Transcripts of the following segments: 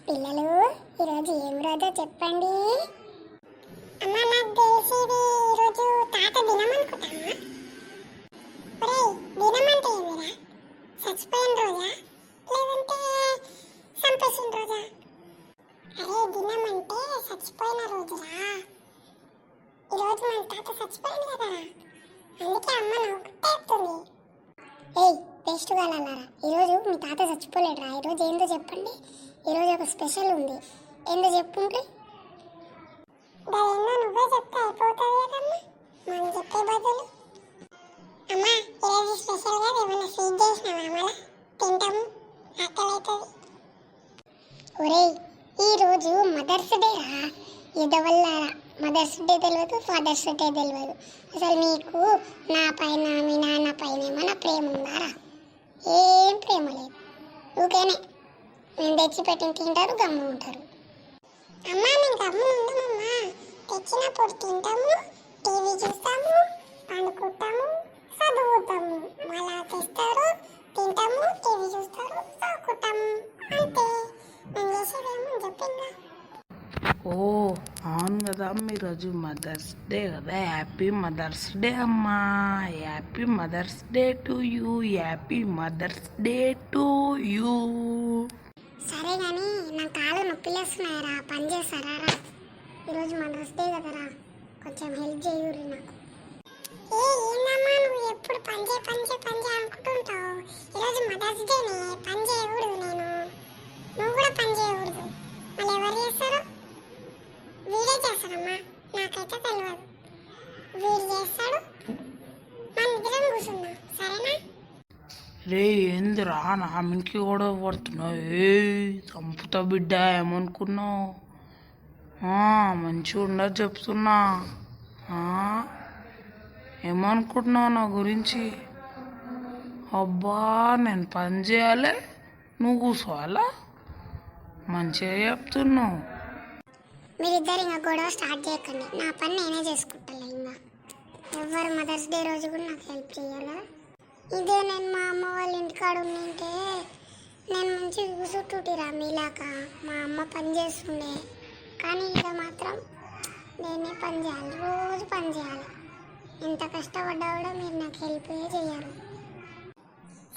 పిల్లలు ఈరోజు ఏం రోజో చెప్పండి. అమ్మ నాకు తెలిసేది ఈరోజు తాత దినం అనుకుంటామా. దినం అంటే ఏమిరా? చచ్చిపోయిన రోజా లేదంటే సంపేసిన రోజా? అరే దినం అంటే చచ్చిపోయిన రోజురా. ఈరోజు మన తాత చచ్చిపోయింది కదా, అందుకే అమ్మ నవ్వుతుంది. ఏయ్ పేస్ట్ గాలన్నారా, ఈరోజు మీ తాత చచ్చిపోలేడురా. ఈరోజు ఏందో చెప్పండి. ఈరోజు ఒక స్పెషల్ ఉంది, ఏందో చెప్పుంటే దానిలో నువ్వే చెప్తే అయిపోతుంది కదమ్మా, మనం చెప్పే బదులు. అమ్మా ఈరోజు స్పెషల్గా ఏమైనా స్వీట్ చేసినావా? మళ్ళా తింటాము, ఆకలి అవుతుంది. ఒరేయ్ ఈరోజు మదర్స్ డే రా. ఇదవల్ల మదర్స్ డే తెలియదు, ఫాదర్స్ డే తెలియదు. అసలు మీకు నా పైన మీ నాన్న పైన ఏమైనా ప్రేమ ఉందారా? ఏం ప్రేమ లేదు, ఊకేనే మేము తెచ్చిపెట్టిన తింటారు, గమ్ము ఉంటారు. అమ్మా మేము గమ్ము ఉండమమ్మా, తెచ్చినప్పుడు తింటాము, టీవీ చూస్తాము, పండుకుంటాము, చదువుతాము. మళ్ళా తెస్తారు, తింటాము, టీవీ చూస్తారు, చదువుకుంటాము, అంతే. మేము చేసేదేమో చెప్పిందా? ఓ అవును కదా, ఈరోజు మదర్స్ డే కదా. హ్యాపీ మదర్స్ డే అమ్మా. Happy mother's day to you. Happy mother's day to you. సరే కానీ నా కాళ్ళు నొప్పిలేస్తున్నాయరా, పని చేస్తారా? ఈరోజు మదర్స్ డే కదరా, కొంచెం హెల్ప్ చేయూరి నాకు. ఏందమ్మా నువ్వు ఎప్పుడు పని చేయి అనుకుంటుంటావు. ఈరోజు మదర్స్ డేనే, పని చేయకూడదు నేను, నువ్వు కూడా పని చేయకూడదు. మళ్ళీ ఎవరు చేస్తారు? వీడే చేస్తాడమ్మా, నాకైతే తెలియదు. వీడు చేస్తాడు, మన ఇద్దరం కూర్చుందాం, సరేనా? రే ఏందిరా నా మినికి కూడా పడుతున్నావు? ఏ చంపుతా బిడ్డ, ఏమనుకున్నావు? మంచిగా ఉండదు చెప్తున్నా. ఏమనుకుంటున్నావు నా గురించి? అబ్బా నేను పని చేయాలి, నువ్వు కూర్చోవాలా? మంచిగా చెప్తున్నావు. మీరిద్దరు ఇంకా గొడవ స్టార్ట్ చేయకండి, నా పని నేనే చేసుకుంటాను. ఇంకా ఎవరు మదర్స్ డే రోజు కూడా నాకు హెల్ప్ చేయాలా? ఇదే నేను మా అమ్మ వాళ్ళ ఇంటికాడ ఉండింటే నేను మంచిగా కూర్చుంటురా మీలాగా. మా అమ్మ పని చేస్తుండే, కానీ ఇక మాత్రం నేనే పని చేయాలి, రోజు పని చేయాలి. ఎంత కష్టపడ్డా కూడా మీరు నాకు హెల్ప్ చేయరు.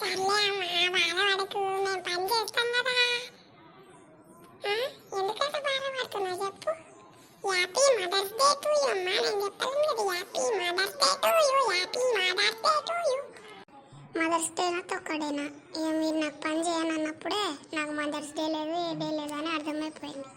సర్లే అమ్మా, బాధపడకు, నేను పని చేస్తాను కదా. ఎందుకంటే బాధపడుతున్నావు చెప్పు? Happy mother's day to you అమ్మా. నేను చెప్పాను కదా, happy mother's day to you, happy mother's day to you. Mother's డేనా తొక్కడేనా? ఇక మీరు నాకు పని చేయనన్నప్పుడే నాకు మదర్స్ డే లేదు, ఏ డే లేదు అని అర్థమైపోయింది.